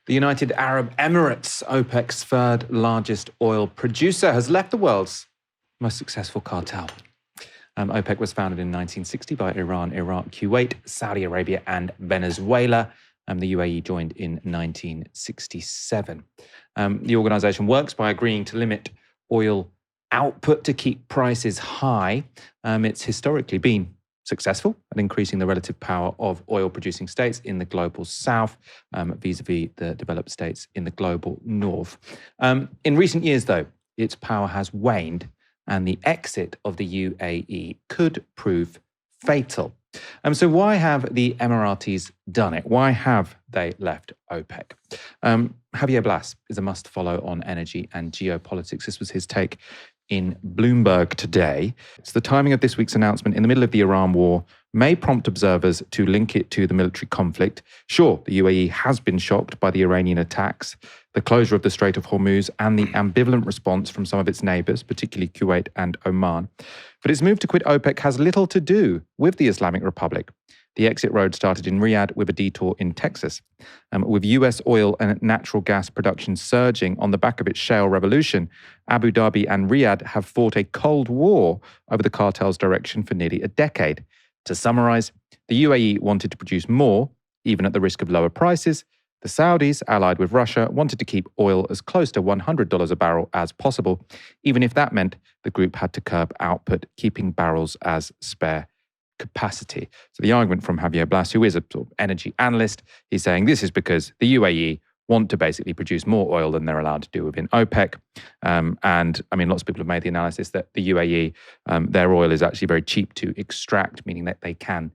The United Arab Emirates, OPEC's third largest oil producer, has left the world's most successful cartel. OPEC was founded in 1960 by Iran, Iraq, Kuwait, Saudi Arabia, and Venezuela. The UAE joined in 1967. The organization works by agreeing to limit oil output to keep prices high. It's historically been successful at increasing the relative power of oil-producing states in the global south vis-a-vis the developed states in the global north. In recent years, though, its power has waned, and the exit of the UAE could prove fatal. So why have the Emiratis done it? Why have they left OPEC? Javier Blas is a must-follow on energy and geopolitics. This was his take in Bloomberg today. It's the timing of this week's announcement in the middle of the Iran war may prompt observers to link it to the military conflict. Sure, the UAE has been shocked by the Iranian attacks, the closure of the Strait of Hormuz, and the ambivalent response from some of its neighbors, particularly Kuwait and Oman. But its move to quit OPEC has little to do with the Islamic Republic. The exit road started in Riyadh with a detour in Texas. With US oil and natural gas production surging on the back of its shale revolution, Abu Dhabi and Riyadh have fought a cold war over the cartel's direction for nearly a decade. To summarize, the UAE wanted to produce more, even at the risk of lower prices. The Saudis, allied with Russia, wanted to keep oil as close to $100 a barrel as possible, even if that meant the group had to curb output, keeping barrels as spare capacity. So the argument from Javier Blas, who is a sort of energy analyst, he's saying this is because the UAE want to basically produce more oil than they're allowed to do within OPEC. And I mean, lots of people have made the analysis that the UAE, their oil is actually very cheap to extract, meaning that they can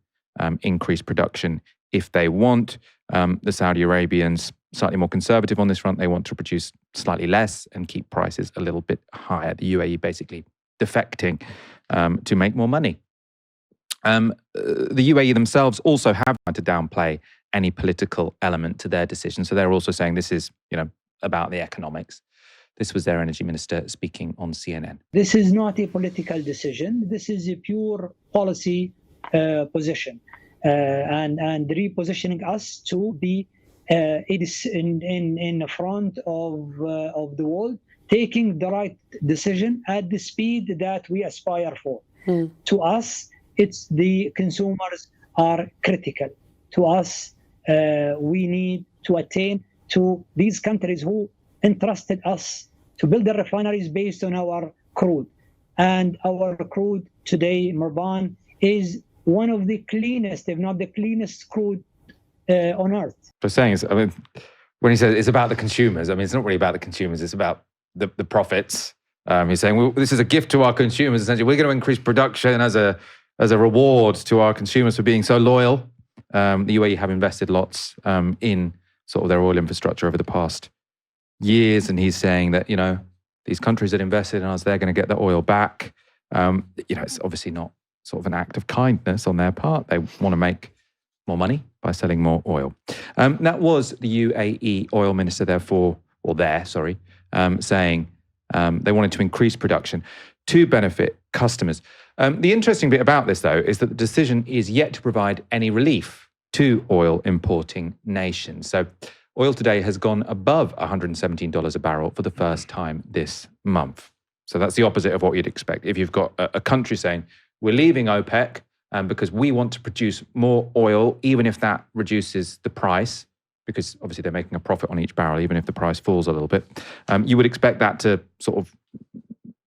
increase production if they want. The Saudi Arabians, slightly more conservative on this front, they want to produce slightly less and keep prices a little bit higher. The UAE basically defecting to make more money. The UAE themselves also have tried to downplay any political element to their decision. So they're also saying this is, about the economics. This was their energy minister speaking on CNN. This is not a political decision. This is a pure policy position, and repositioning us to be in front of the world, taking the right decision at the speed that we aspire for. To us, it's the consumers are critical. To us, we need to attain to these countries who entrusted us to build the refineries based on our crude. And our crude today, Marban, is one of the cleanest, if not the cleanest crude on earth. What I'm saying is, when he says it's about the consumers, it's not really about the consumers, it's about the profits. He's saying, well, this is a gift to our consumers, essentially. We're going to increase production as a reward to our consumers for being so loyal. The UAE have invested lots in sort of their oil infrastructure over the past years, and he's saying that, these countries that invested in us, they're going to get the oil back. It's obviously not sort of an act of kindness on their part. They want to make more money by selling more oil. That was the UAE oil minister saying they wanted to increase production to benefit customers. The interesting bit about this, though, is that the decision is yet to provide any relief to oil importing nations. So oil today has gone above $117 a barrel for the first time this month. So that's the opposite of what you'd expect. If you've got a country saying, we're leaving OPEC because we want to produce more oil, even if that reduces the price, because obviously they're making a profit on each barrel, even if the price falls a little bit, you would expect that to sort of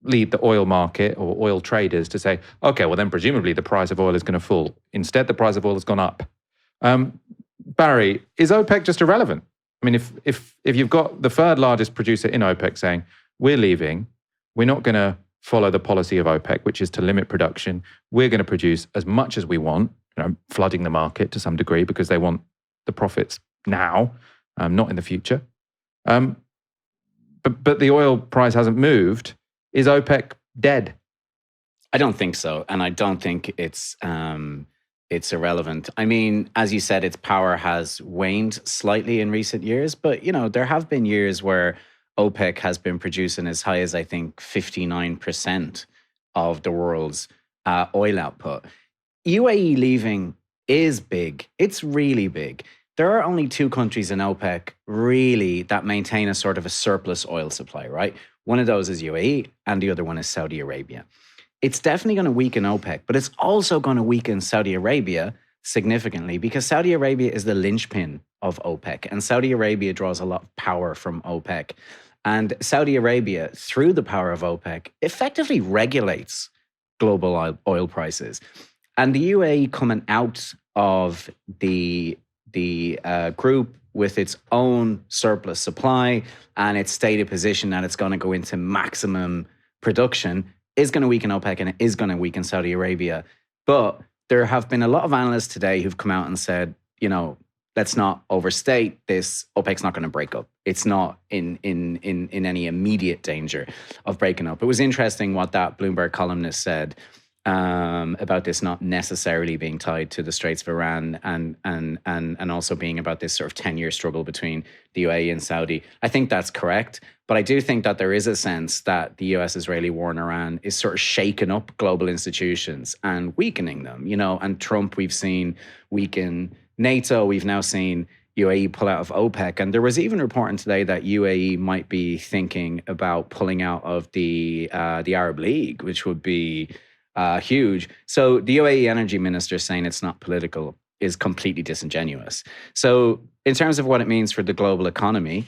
lead the oil market or oil traders to say, okay, well then presumably the price of oil is going to fall. Instead, the price of oil has gone up. Barry, is OPEC just irrelevant? If you've got the third largest producer in OPEC saying, we're leaving, we're not going to follow the policy of OPEC, which is to limit production. We're going to produce as much as we want, flooding the market to some degree because they want the profits now, not in the future. But the oil price hasn't moved. Is OPEC dead? I don't think so. And I don't think it's irrelevant. As you said, its power has waned slightly in recent years, but, there have been years where OPEC has been producing as high as, I think, 59% of the world's oil output. UAE leaving is big. It's really big. there are only two countries in OPEC really that maintain a sort of a surplus oil supply, right? One of those is UAE and the other one is Saudi Arabia. It's definitely going to weaken OPEC, but it's also going to weaken Saudi Arabia significantly because Saudi Arabia is the linchpin of OPEC and Saudi Arabia draws a lot of power from OPEC. And Saudi Arabia, through the power of OPEC, effectively regulates global oil prices. And the UAE coming out of the group with its own surplus supply and its stated position that it's going to go into maximum production is going to weaken OPEC and it is going to weaken Saudi Arabia. But there have been a lot of analysts today who've come out and said, let's not overstate this. OPEC's not going to break up. It's not in any immediate danger of breaking up. It was interesting what that Bloomberg columnist said about this not necessarily being tied to the Straits of Iran and also being about this sort of 10-year struggle between the UAE and Saudi. I think that's correct. But I do think that there is a sense that the US-Israeli war in Iran is sort of shaking up global institutions and weakening them. And Trump, we've seen weaken NATO. We've now seen UAE pull out of OPEC. And there was even reporting today that UAE might be thinking about pulling out of the Arab League, which would be huge. So the UAE energy minister saying it's not political is completely disingenuous. So in terms of what it means for the global economy,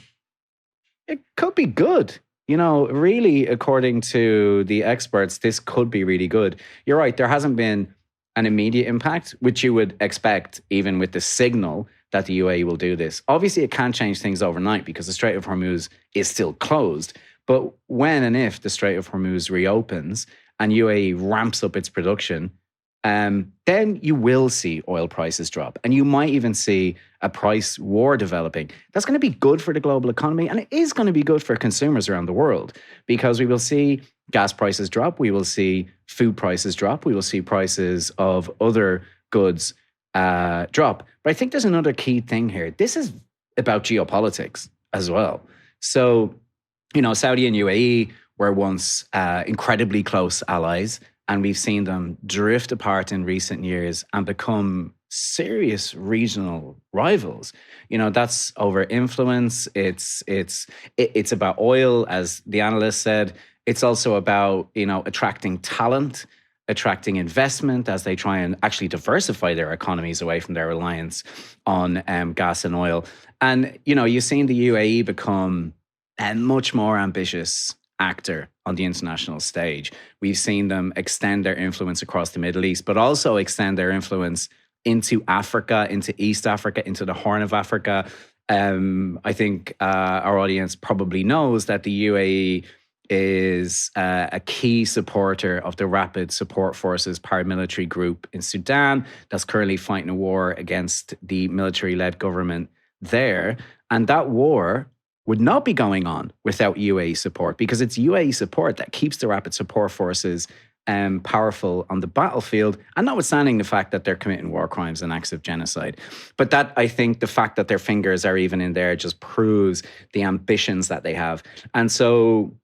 it could be good. Really, according to the experts, this could be really good. You're right. There hasn't been an immediate impact, which you would expect even with the signal that the UAE will do this. Obviously, it can't change things overnight because the Strait of Hormuz is still closed. But when and if the Strait of Hormuz reopens and UAE ramps up its production, then you will see oil prices drop. And you might even see a price war developing. That's going to be good for the global economy. And it is going to be good for consumers around the world because we will see gas prices drop. We will see food prices drop. We will see prices of other goods drop. But I think there's another key thing here. This is about geopolitics as well. So, Saudi and UAE were once incredibly close allies. And we've seen them drift apart in recent years and become serious regional rivals. That's over influence. It's about oil, as the analyst said. It's also about, attracting talent, attracting investment as they try and actually diversify their economies away from their reliance on gas and oil. And, you've seen the UAE become a much more ambitious actor on the international stage. We've seen them extend their influence across the Middle East, but also extend their influence into Africa, into East Africa, into the Horn of Africa. I think our audience probably knows that the UAE is a key supporter of the Rapid Support Forces paramilitary group in Sudan that's currently fighting a war against the military-led government there. And that war would not be going on without UAE support because it's UAE support that keeps the Rapid Support Forces powerful on the battlefield, and notwithstanding the fact that they're committing war crimes and acts of genocide. But that, I think, the fact that their fingers are even in there just proves the ambitions that they have. And so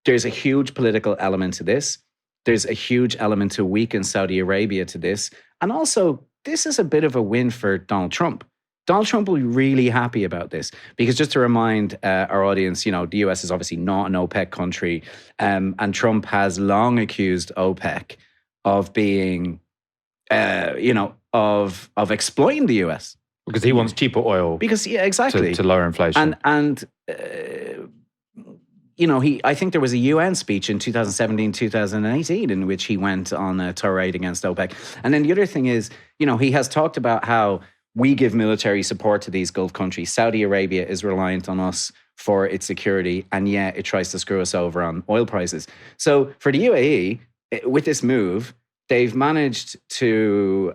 there's a huge political element to this. There's a huge element to weaken Saudi Arabia to this. And also, this is a bit of a win for Donald Trump. Donald Trump will be really happy about this because just to remind our audience, the US is obviously not an OPEC country. And Trump has long accused OPEC of being, of exploiting the US. Because he wants cheaper oil. Because, yeah, exactly. To lower inflation. And I think there was a UN speech in 2017, 2018 in which he went on a tirade against OPEC. And then the other thing is, he has talked about how we give military support to these Gulf countries. Saudi Arabia is reliant on us for its security, and yet it tries to screw us over on oil prices. So for the UAE, with this move, they've managed to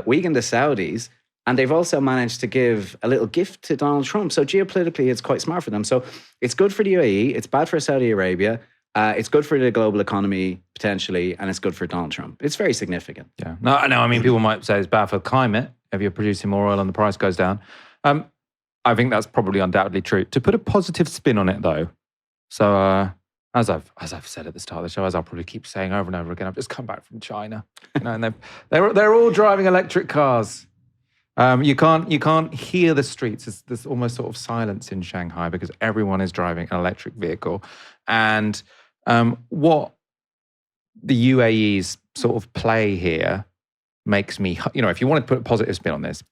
weaken the Saudis, and they've also managed to give a little gift to Donald Trump. So geopolitically, it's quite smart for them. So it's good for the UAE, it's bad for Saudi Arabia, it's good for the global economy, potentially, and it's good for Donald Trump. It's very significant. Yeah. No, I mean, people might say it's bad for the climate if you're producing more oil and the price goes down. I think that's probably undoubtedly true. To put a positive spin on it, though, so as I've said at the start of the show, as I'll probably keep saying over and over again, I've just come back from China, and they're all driving electric cars. You can't hear the streets. There's almost sort of silence in Shanghai because everyone is driving an electric vehicle. And what the UAE's sort of play here makes me, if you want to put a positive spin on this,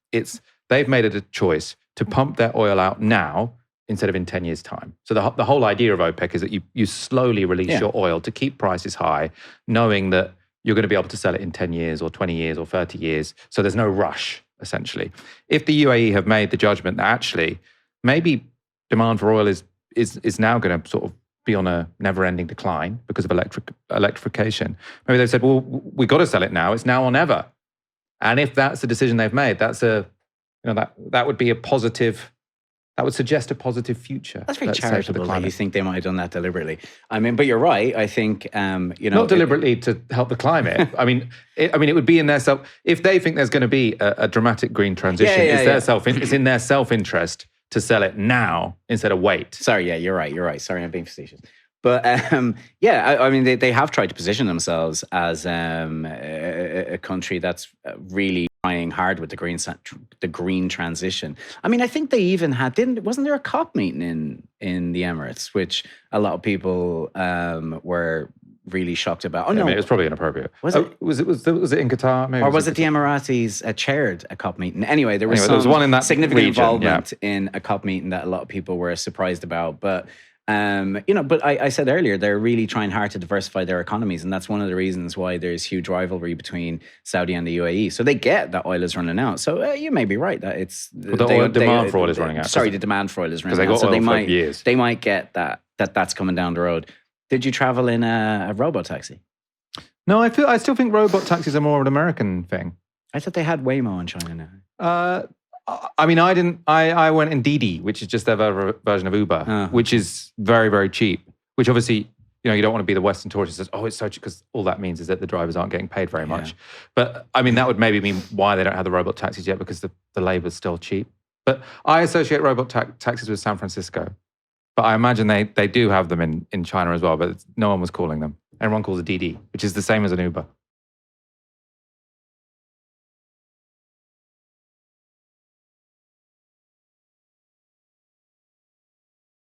they've made it a choice to pump their oil out now instead of in 10 years' time. So the whole idea of OPEC is that you slowly release your oil to keep prices high, knowing that you're going to be able to sell it in 10 years or 20 years or 30 years. So there's no rush, essentially. If the UAE have made the judgment that actually maybe demand for oil is now going to sort of be on a never-ending decline because of electrification, maybe they've said, well, we've got to sell it now. It's now or never. And if that's the decision they've made, that's that would be a positive. That would suggest a positive future. That's very charitable that you think they might have done that deliberately. I mean, but you're right. I think, not deliberately to help the climate. I mean, it would be in their if they think there's going to be a dramatic green transition, it's in their self-interest to sell it now instead of wait. Sorry, yeah, you're right. Sorry, I'm being facetious. But I mean, they have tried to position themselves as a country that's really trying hard with the green transition. I mean, I think they even wasn't there a COP meeting in the Emirates, which a lot of people were really shocked about. Oh no, I mean, it was probably inappropriate. Was it? Was it in Qatar? Maybe, or was it the Emiratis chaired a COP meeting? Anyway, there was one in that significant region, involvement in a COP meeting that a lot of people were surprised about, but. But I said earlier, they're really trying hard to diversify their economies. And that's one of the reasons why there's huge rivalry between Saudi and the UAE. So they get that oil is running out. So you may be right that it's... the demand for oil is running out. Sorry, the demand for oil is running out. Because they got oil for years. They might get that's coming down the road. Did you travel in a robot taxi? No, I still think robot taxis are more of an American thing. I thought they had Waymo in China now. I mean, I didn't. I went in Didi, which is just their version of Uber, which is very, very cheap. Which obviously, you don't want to be the Western tourist that says, "Oh, it's so cheap," because all that means is that the drivers aren't getting paid very much. But I mean, that would maybe mean why they don't have the robot taxis yet, because the labor's still cheap. But I associate robot taxis with San Francisco. But I imagine they do have them in China as well. But no one was calling them. Everyone calls it Didi, which is the same as an Uber.